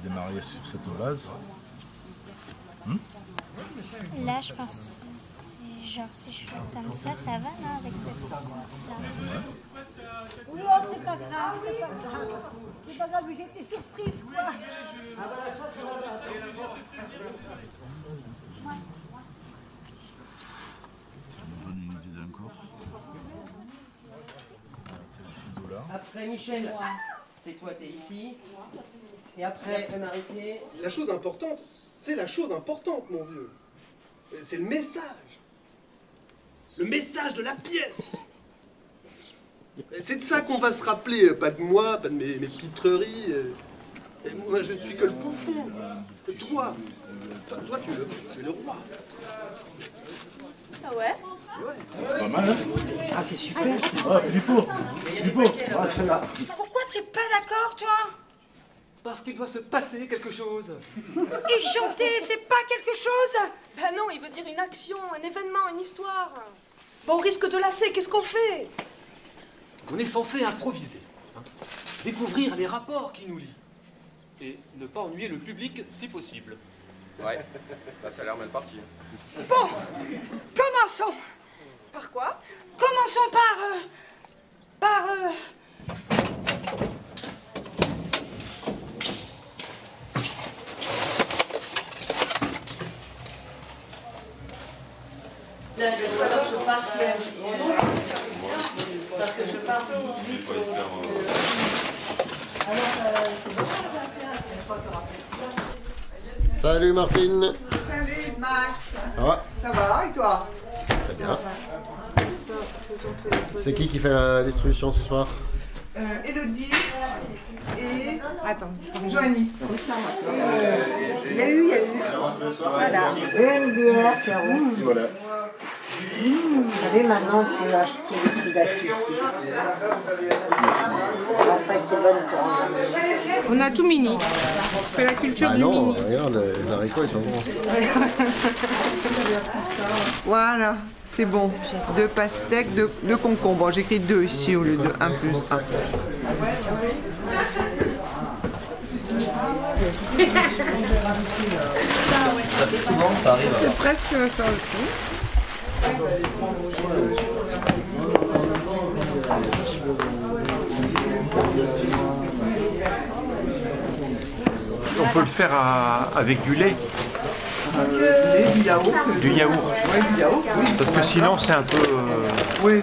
démarrer sur cette base. Là, je pense que c'est genre si je fais comme ça va, non, avec cette distance-là. Oui, oh, c'est pas grave, c'est pas grave. C'est pas grave, j'étais surprise, quoi. Donne une idée d'un corps. Après Michel, c'est toi, t'es ici. Et après Marité. La chose importante, c'est la chose importante, mon vieux. C'est le message. Le message de la pièce. C'est de ça qu'on va se rappeler, pas de moi, pas de mes pitreries. Et moi, je suis que le bouffon. Et toi, tu es le roi. Ah ouais? C'est pas mal, hein? Ah, c'est super. Ah, Filippo, ah, celle-là. Pourquoi t'es pas d'accord, toi? Parce qu'il doit se passer quelque chose. Et chanter, c'est pas quelque chose? Bah non, il veut dire une action, un événement, une histoire. Bon, on risque de lasser, qu'est-ce qu'on fait? On est censé improviser, hein. Découvrir les rapports qui nous lient. Et ne pas ennuyer le public si possible. Ouais, bah, ça a l'air mal parti. Bon, commençons. Par quoi? Commençons par... Je passe parce que je pars du 18 Salut Martine. Salut Max. Ça va? Ça va et toi? Très bien. C'est qui fait la distribution ce soir? Élodie et Attends. Joanie. Il y a eu. Voilà. Une bière, Pierrot. Voilà. Vous savez, maintenant, tu vas acheter les Sudac ici. Elle va pas être bonne pour un. On a tout mini. On fait la culture Ah du non, mini. regarde, les haricots ils sont bons. Voilà, c'est bon. 2 pastèques, 2 concombres. Bon, j'écris 2 ici au lieu de 1 plus 1. Ça fait souvent, ça arrive. C'est presque ça aussi. On peut le faire avec du lait. Du yaourt. Du yaourt. Oui, du yaourt, oui. Parce que sinon c'est un peu... Oui.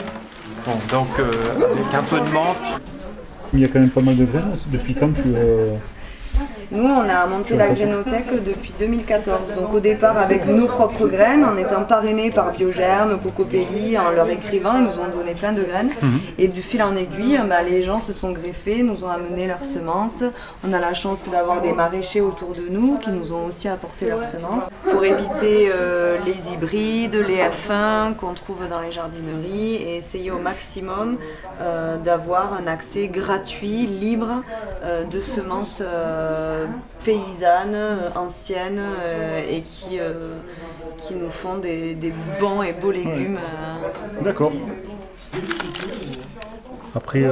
Bon, donc avec un peu de menthe. Il y a quand même pas mal de graines. Depuis quand tu... Nous, on a monté la Grainothèque depuis 2014. Donc au départ avec nos propres graines, en étant parrainés par Biogerme, Cocopelli, en leur écrivant, ils nous ont donné plein de graines. Et du fil en aiguille, les gens se sont greffés, nous ont amené leurs semences. On a la chance d'avoir des maraîchers autour de nous qui nous ont aussi apporté leurs semences. Pour éviter les hybrides, les F1 qu'on trouve dans les jardineries et essayer au maximum d'avoir un accès gratuit, libre de semences paysannes, anciennes et qui nous font des bons et beaux légumes. D'accord. Après,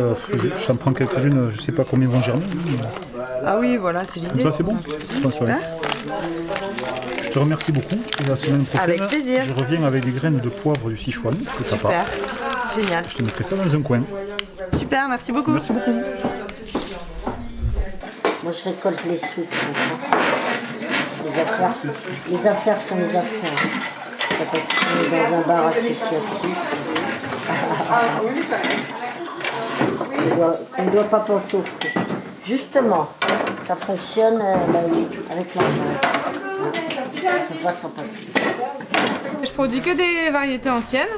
j'en prends quelques-unes, je sais pas combien vont germer. Ah oui, voilà, c'est l'idée. Comme ça, c'est bon. Je pense, ouais. Je te remercie beaucoup. Et la semaine prochaine, avec plaisir. Je reviens avec des graines de poivre du Sichuan. C'est sympa. Super, génial. Je te mettrai ça dans un coin. Super, merci beaucoup. Merci beaucoup. Moi, je récolte les sous. Les affaires sont les affaires. Parce qu'on est dans un bar associatif. On ne doit pas penser aux fruits. Justement, ça fonctionne avec l'argent. Ça ne va sans passer. Je produis que des variétés anciennes.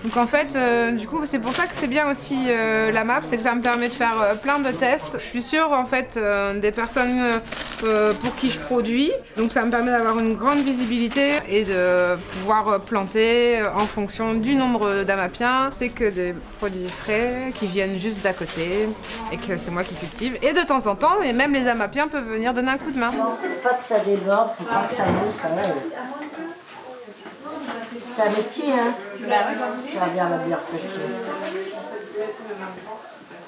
Donc en fait, du coup, c'est pour ça que c'est bien aussi la map, c'est que ça me permet de faire plein de tests. Je suis sûre en fait des personnes pour qui je produis, donc ça me permet d'avoir une grande visibilité et de pouvoir planter en fonction du nombre d'amapiens. C'est que des produits frais qui viennent juste d'à côté et que c'est moi qui cultive. Et de temps en temps, et même les amapiens peuvent venir donner un coup de main. Faut pas que ça déborde, faut pas que ça mousse. C'est un métier, hein. Servir la bière pression.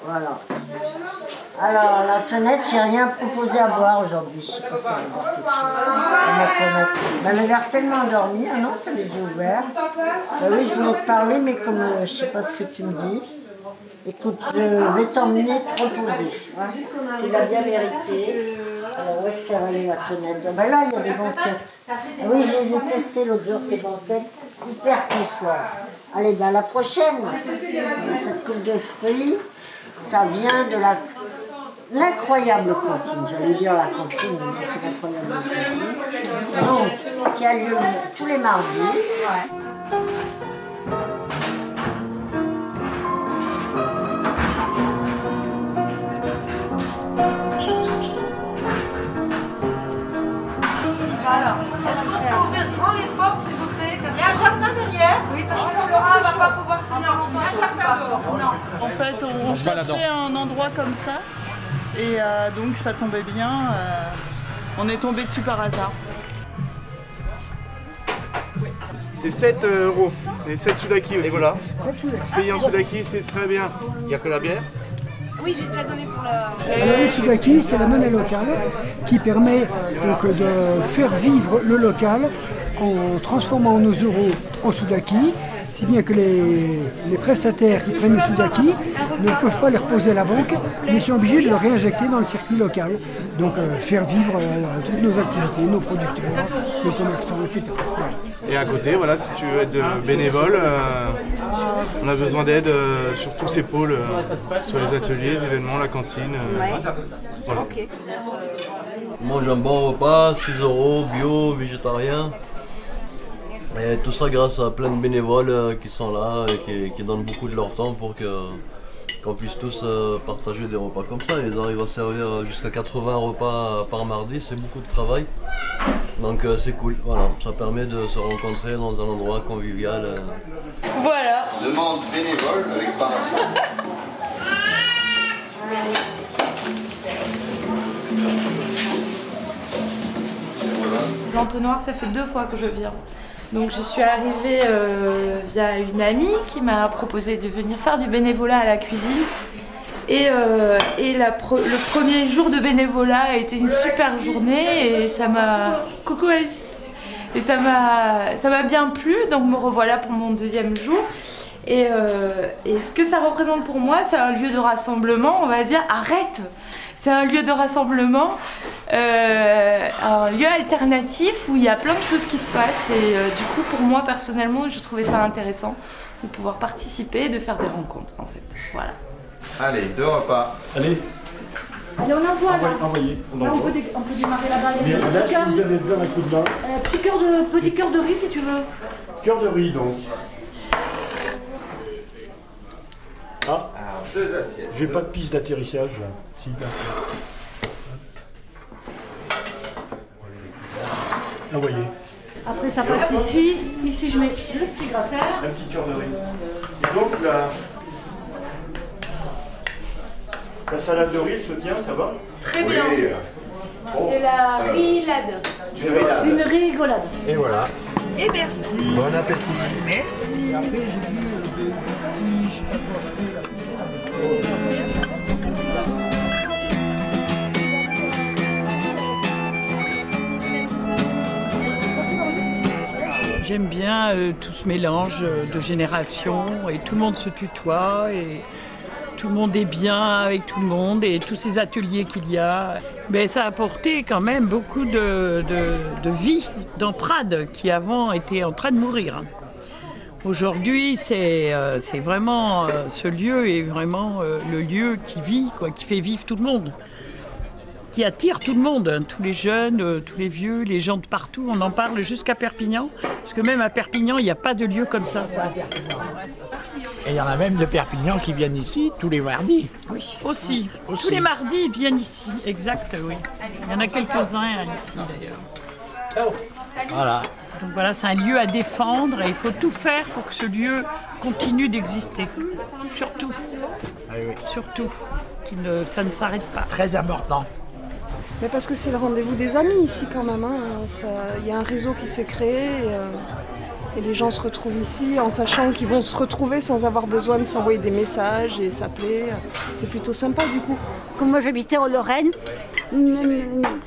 Voilà. Alors, l'Antoinette, j'ai rien proposé à boire aujourd'hui. Je sais pas si elle va boire quelque chose. L'Antoinette. Elle a l'air tellement endormie. Ah non, t'as les yeux ouverts. Oui, je voulais te parler, mais comme je sais pas ce que tu me dis. Écoute, je vais t'emmener te reposer. Hein. Tu l'as bien mérité. Alors, où est-ce qu'elle va aller, l'Antoinette? Ben là, il y a des banquettes. Ah oui, je les ai testées l'autre jour, ces banquettes. Hyper confort. Allez, ben la prochaine. Cette coupe de fruits, ça vient de l'incroyable cantine. J'allais dire la cantine, mais c'est l'incroyable cantine. Donc, qui a lieu tous les mardis. Alors, est-ce qu'on peut ouvrir grand les portes, s'il vous plaît? Il y a un jardin derrière. Oui, parce que Laura ne va pas pouvoir finir longtemps. Il y a un jardin dehors. Non. En fait, on cherchait un endroit comme ça. Et donc, ça tombait bien. On est tombé dessus par hasard. C'est 7 euros. Et 7 soudaki aussi. Et voilà. Payer en soudaki, c'est très bien. Il n'y a que la bière? Oui, j'ai déjà donné pour la... Alors les soudaki, c'est la monnaie locale qui permet donc de faire vivre le local en transformant nos euros en soudaki, si bien que les prestataires qui prennent les soudaki ne peuvent pas les reposer à la banque, mais sont obligés de le réinjecter dans le circuit local. Donc faire vivre toutes nos activités, nos producteurs, nos commerçants, etc. Voilà. Et à côté, voilà, si tu veux être bénévole, on a besoin d'aide sur tous ces pôles, sur les ateliers, les événements, la cantine. Voilà. Ok. On mange un bon repas, 6 euros, bio, végétarien. Et tout ça grâce à plein de bénévoles qui sont là et qui donnent beaucoup de leur temps pour qu'on puisse tous partager des repas comme ça. Ils arrivent à servir jusqu'à 80 repas par mardi, c'est beaucoup de travail. Donc c'est cool, voilà, ça permet de se rencontrer dans un endroit convivial. Voilà. Demande bénévole avec parasol. L'entonnoir, ça fait 2 fois que je viens. Donc je suis arrivée via une amie qui m'a proposé de venir faire du bénévolat à la cuisine. Et le premier jour de bénévolat a été une super journée et ça m'a... Coucou Alice. Et ça m'a bien plu, donc me revoilà pour mon 2e jour. Et ce que ça représente pour moi, c'est un lieu de rassemblement, on va dire. Arrête! C'est un lieu de rassemblement, un lieu alternatif où il y a plein de choses qui se passent. Et du coup, pour moi, personnellement, je trouvais ça intéressant de pouvoir participer et de faire des rencontres, en fait. Voilà. Allez, 2 repas. Allez, Allez, on envoie là. envoyez. Là, on peut démarrer là-bas. Il y a des Là, petits si cœurs. vous avez besoin d'un coup de main. Petit cœur de riz si tu veux. Cœur de riz, donc. Ah, Alors, 2 assiettes. j'ai pas de piste d'atterrissage, là. Si, d'accord. Envoyez. Après, ça passe ici. Ici, je mets le petit gratin. Un petit cœur de riz. Et donc, la salade de riz se tient, ça va? Très bien. Oui. C'est la rillade. C'est une rigolade. Et voilà. Et merci. Bon appétit. Merci. Et après, j'ai vu des petits, je sais pas quoi, fruits, là. J'aime bien tout ce mélange de générations et tout le monde se tutoie et tout le monde est bien avec tout le monde et tous ces ateliers qu'il y a. Mais ça a apporté quand même beaucoup de vie dans Prades qui avant était en train de mourir. Aujourd'hui, c'est vraiment ce lieu est vraiment le lieu qui vit, quoi, qui fait vivre tout le monde, qui attire tout le monde, hein, tous les jeunes, tous les vieux, les gens de partout. On en parle jusqu'à Perpignan, parce que même à Perpignan, il n'y a pas de lieu comme ça. Et il y en a même de Perpignan qui viennent ici tous les mardis. Oui, aussi. Tous les mardis, ils viennent ici, exact, oui. Il y en a quelques-uns ici, d'ailleurs. Voilà. Donc voilà, c'est un lieu à défendre et il faut tout faire pour que ce lieu continue d'exister. Surtout. Surtout. Ça ne s'arrête pas. Très important. Mais parce que c'est le rendez-vous des amis ici quand même. Il y a un réseau qui s'est créé Et les gens se retrouvent ici en sachant qu'ils vont se retrouver sans avoir besoin de s'envoyer des messages et s'appeler. C'est plutôt sympa du coup. Comme moi j'habitais en Lorraine,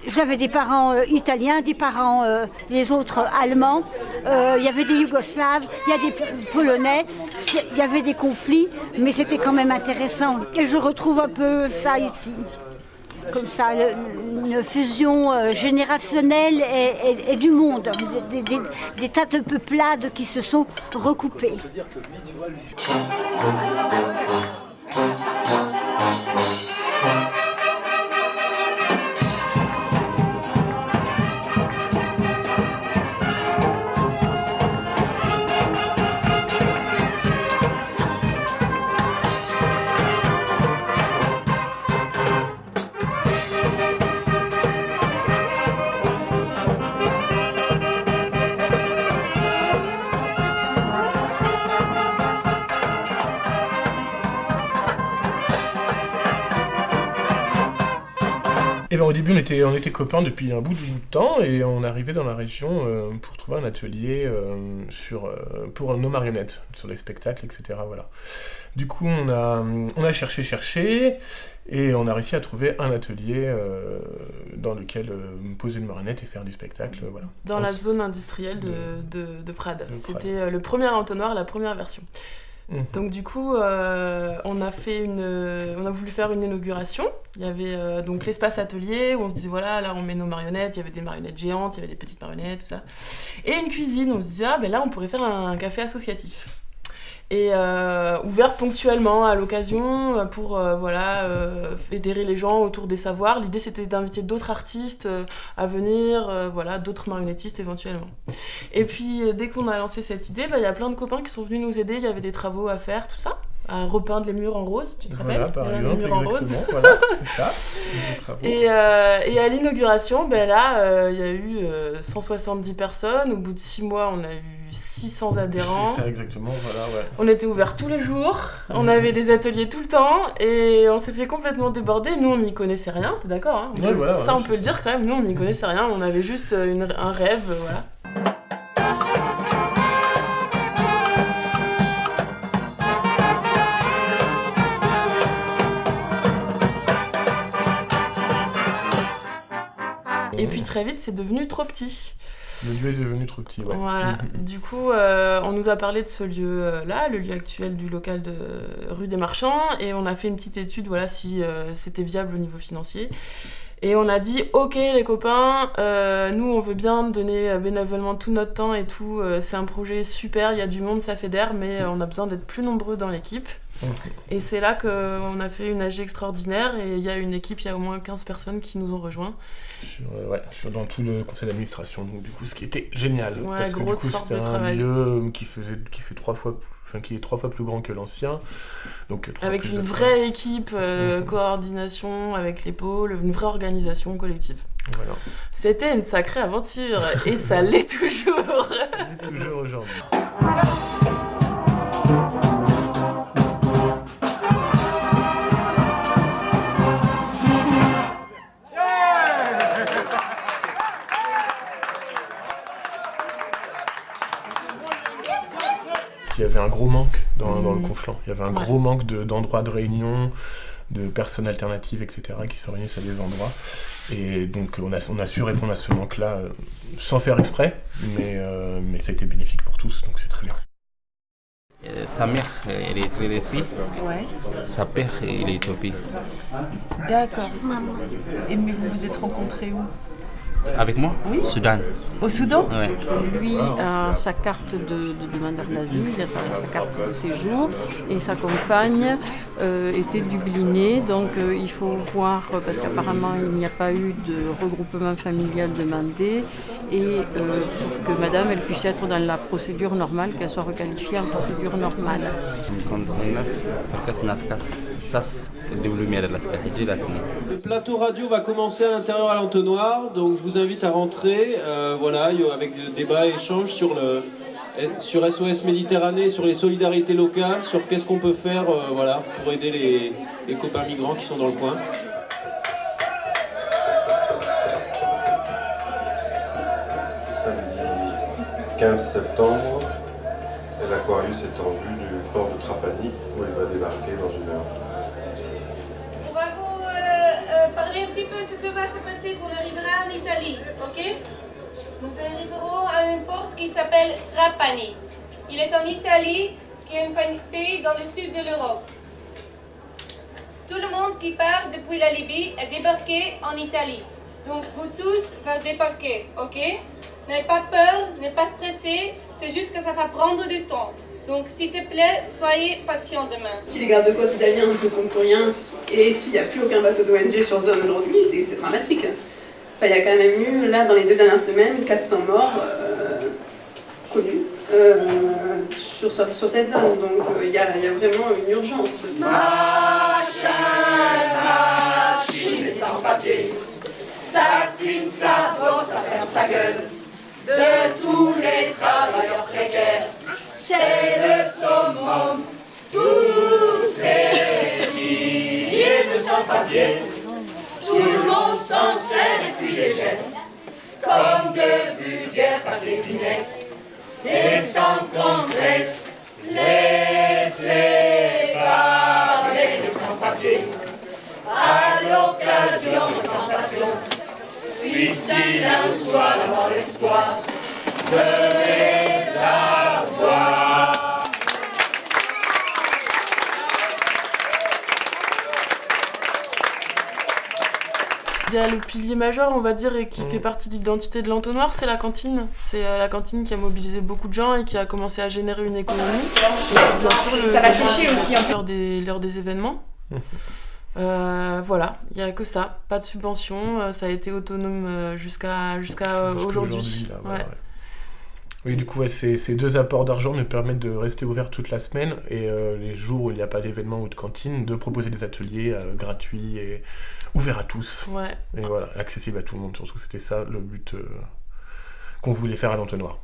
j'avais des parents italiens, des parents les autres allemands, il y avait des Yougoslaves, il y a des Polonais, il y avait des conflits, mais c'était quand même intéressant. Et je retrouve un peu ça ici. Comme ça, une fusion générationnelle et du monde, des tas de peuplades qui se sont recoupées. Et ben au début on était copains depuis un bout de temps et on arrivait dans la région pour trouver un atelier pour nos marionnettes, sur les spectacles, etc. Voilà. Du coup on a cherché et on a réussi à trouver un atelier dans lequel poser une marionnette et faire du spectacle. Voilà. Dans la zone industrielle de Prades. C'était le premier entonnoir, la première version. Donc du coup, on a voulu faire une inauguration. Il y avait donc l'espace atelier où on se disait voilà, là on met nos marionnettes. Il y avait des marionnettes géantes, il y avait des petites marionnettes, tout ça. Et une cuisine, on se disait ah ben là on pourrait faire un café associatif. Et ouverte ponctuellement à l'occasion pour fédérer les gens autour des savoirs. L'idée c'était d'inviter d'autres artistes à venir, d'autres marionnettistes éventuellement. Et puis dès qu'on a lancé cette idée, il y a plein de copains qui sont venus nous aider, il y avait des travaux à faire, tout ça. À repeindre les murs en rose, tu te rappelles? Voilà, par exemple, les murs en rose. Voilà, c'est ça. Et à l'inauguration, il y a eu 170 personnes. Au bout de 6 mois, on a eu 600 adhérents. C'est ça, exactement, voilà, ouais. On était ouverts tous les jours, on avait des ateliers tout le temps, et on s'est fait complètement déborder. Nous, on n'y connaissait rien, t'es d'accord hein? Ouais, voilà, ça, on peut le dire quand même, nous, on n'y connaissait rien, on avait juste un rêve, voilà. Et puis très vite, c'est devenu trop petit. Le lieu est devenu trop petit, ouais. Voilà. Du coup, on nous a parlé de ce lieu-là, le lieu actuel du local de rue des Marchands, et on a fait une petite étude, voilà, si c'était viable au niveau financier. Et on a dit, ok les copains, nous on veut bien donner bénévolement tout notre temps et tout, c'est un projet super, il y a du monde, ça fédère, mais on a besoin d'être plus nombreux dans l'équipe. Et c'est là qu'on a fait une AG extraordinaire et il y a une équipe, il y a au moins 15 personnes qui nous ont rejoints. Dans tout le conseil d'administration, donc du coup ce qui était génial. Ouais, parce que grosse du coup force de c'était un travail. lieu qui est 3 fois plus grand que l'ancien. Donc, avec une vraie équipe, coordination avec les pôles, une vraie organisation collective. Voilà. C'était une sacrée aventure et ça l'est toujours. Toujours aujourd'hui. Il y avait un gros manque dans le Conflans. Il y avait un gros manque d'endroits de réunion, de personnes alternatives, etc., qui se réunissent à des endroits. Et donc on a su répondre à ce manque-là sans faire exprès, mais ça a été bénéfique pour tous, donc c'est très bien. Sa mère, elle est très lettrée. Ouais. Sa père, il est éthiopien. D'accord. Et mais vous vous êtes rencontrés où? Avec moi? Oui. Soudan. Au Soudan? Ouais. Lui a sa carte de demandeur d'asile, il a sa carte de séjour et sa compagne était dublinée, donc il faut voir, parce qu'apparemment il n'y a pas eu de regroupement familial demandé et pour que madame elle puisse être dans la procédure normale, qu'elle soit requalifiée en procédure normale. Le plateau radio va commencer à l'intérieur à l'entonnoir, donc je vous invite à rentrer, avec des débats et échanges sur SOS Méditerranée, sur les solidarités locales, sur qu'est-ce qu'on peut faire pour aider les copains migrants qui sont dans le coin. Samedi 15 septembre. L'Aquarius est en vue du port de Trapani, où il va débarquer dans 1 heure. On va vous parler un petit peu de ce que va se passer quand on arrivera en Italie, ok? Nous arriverons à une porte qui s'appelle Trapani. Il est en Italie, qui est un pays dans le sud de l'Europe. Tout le monde qui part depuis la Libye est débarqué en Italie. Donc vous tous allez débarquer, ok? N'ayez pas peur, n'ayez pas stressé, c'est juste que ça va prendre du temps. Donc s'il te plaît, soyez patient demain. Si les gardes-côtes italiens ne font plus rien, et s'il n'y a plus aucun bateau d'ONG sur zone aujourd'hui, c'est dramatique. Enfin, il y a quand même eu, là, dans les 2 dernières semaines, 400 morts connus sur cette zone. Donc il y a vraiment une urgence. Machine sans papier, ça cligne sa peau, ça ferme sa gueule. De tous les travailleurs précaires, c'est le summum. Tous ces milliers de sans-papiers, tout le monde s'en sert et puis les jette comme de vulgaires papiers Kleenex. Et sans complexe, laissez parler les sans-papiers. À l'occasion des sans-passions, puisse-t-il un soir avoir l'espoir de les avoir. Il y a le pilier majeur, on va dire, et qui fait partie de l'identité de l'entonnoir, c'est la cantine. C'est la cantine qui a mobilisé beaucoup de gens et qui a commencé à générer une économie. Et puis, bien sûr, ça va sécher aussi lors des événements. Voilà, il n'y a que ça, pas de subvention, ça a été autonome jusqu'à aujourd'hui. Là, voilà, ouais. Oui, du coup, ces 2 apports d'argent nous permettent de rester ouverts toute la semaine et les jours où il n'y a pas d'événement ou de cantine, de proposer des ateliers gratuits et ouverts à tous. Ouais. Et voilà, accessibles à tout le monde, surtout c'était ça le but qu'on voulait faire à l'entonnoir.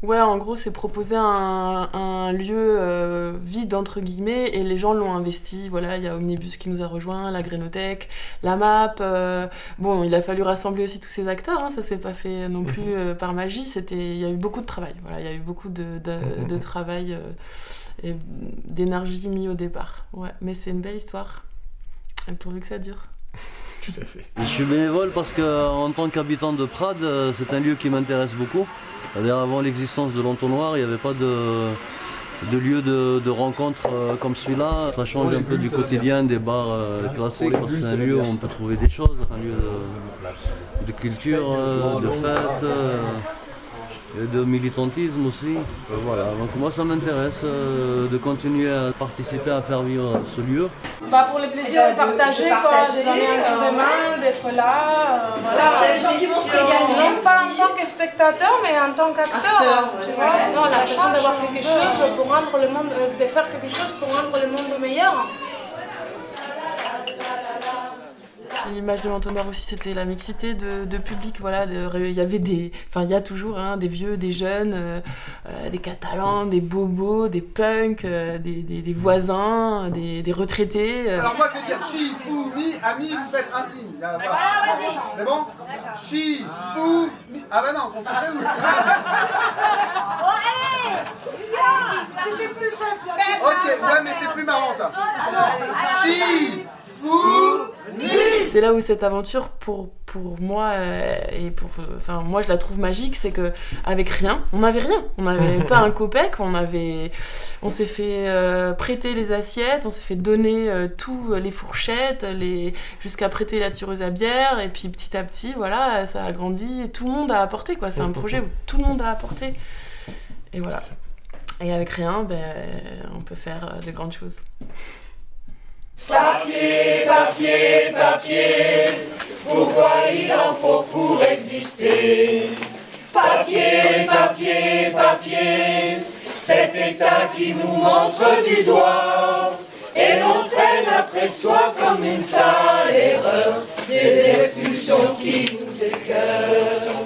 Ouais, en gros, c'est proposer un lieu vide, entre guillemets, et les gens l'ont investi. Voilà, il y a Omnibus qui nous a rejoints, la Grénothèque, la MAP. Bon, il a fallu rassembler aussi tous ces acteurs, hein, ça s'est pas fait non plus par magie. Il y a eu beaucoup de travail. Voilà, il y a eu beaucoup de travail et d'énergie mis au départ. Ouais, mais c'est une belle histoire, et pourvu que ça dure. Tout à fait. Je suis bénévole parce qu'en tant qu'habitant de Prades, c'est un lieu qui m'intéresse beaucoup. C'est-à-dire, avant l'existence de l'entonnoir, il n'y avait pas de lieu de rencontre comme celui-là. Ça change un peu du quotidien des bars classiques. C'est un lieu où on peut trouver des choses, un lieu de culture, de fête, et de militantisme aussi. Voilà, donc moi ça m'intéresse de continuer à participer à faire vivre ce lieu. Pour le plaisir de partager, de donner un coup de main, d'être là. Voilà. Les gens qui vont se régaler. Non pas en tant que spectateur, mais en tant qu'acteur. Tu vois, non, l'impression d'avoir quelque chose pour rendre le monde, de faire quelque chose pour rendre le monde meilleur. L'image de l'entonnoir aussi, c'était la mixité de public. Voilà, il y avait il y a toujours des vieux, des jeunes, des catalans, des bobos, des punks, des voisins, des retraités. Alors moi je vais dire chi, fou, mi, ami, vous faites un signe. Là, voilà. C'est bon? Chi, fou, mi. Ah bah non, concentrez vous. Oh allez! C'était plus simple. Ok, ouais mais c'est plus marrant ça. Chi, fou, mi. C'est là où cette aventure, pour moi, moi je la trouve magique, c'est que avec rien, on n'avait rien. On n'avait pas un copec, on s'est fait prêter les assiettes, on s'est fait donner tout, les fourchettes, jusqu'à prêter la tireuse à bière, et puis petit à petit, voilà, ça a grandi, et tout le monde a apporté, quoi. C'est un projet où tout le monde a apporté. Et voilà. Et avec rien, on peut faire de grandes choses. Papier, papier, papier, pourquoi il en faut pour exister? Papier, papier, papier, cet état qui nous montre du doigt et l'on traîne après soi comme une sale erreur, des expulsions qui nous écœurent.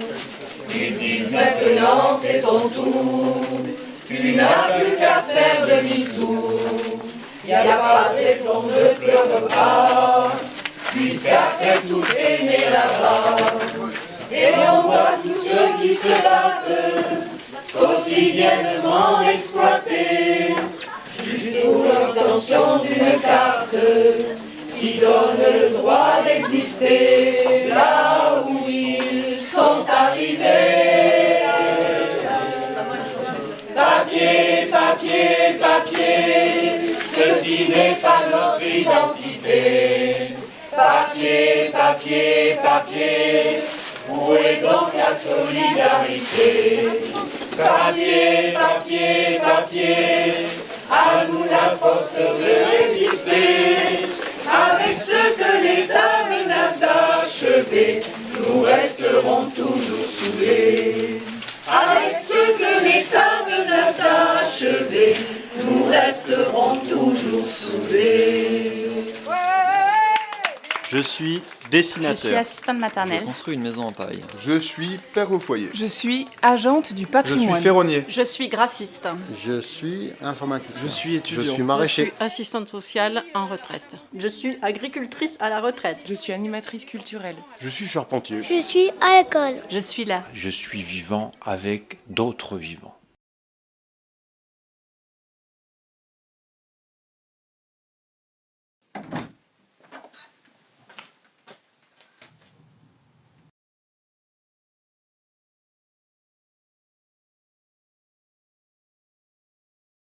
Ils disent maintenant c'est ton tour, tu n'as plus qu'à faire demi-tour. Y a pas de raison de clope, puisqu'après tout est né là-bas. Et on voit tous ceux qui se battent quotidiennement exploités, juste pour l'obtention d'une carte qui donne le droit d'exister là où ils sont arrivés. Papier, papier, papier, ceci n'est pas notre identité. Papier, papier, papier, où est donc la solidarité? Papier, papier, papier, à nous la force de résister. Avec ce que l'État menace d'achever, nous resterons toujours soudés. Avec ce que l'État menace d'achever, nous resterons toujours soudés. Je suis dessinateur. Je suis assistante maternelle. Je construis une maison en paille. Je suis père au foyer. Je suis agente du patrimoine. Je suis ferronnier. Je suis graphiste. Je suis informaticien. Je suis étudiant. Je suis maraîcher. Je suis assistante sociale en retraite. Je suis agricultrice à la retraite. Je suis animatrice culturelle. Je suis charpentier. Je suis à l'école. Je suis là. Je suis vivant avec d'autres vivants.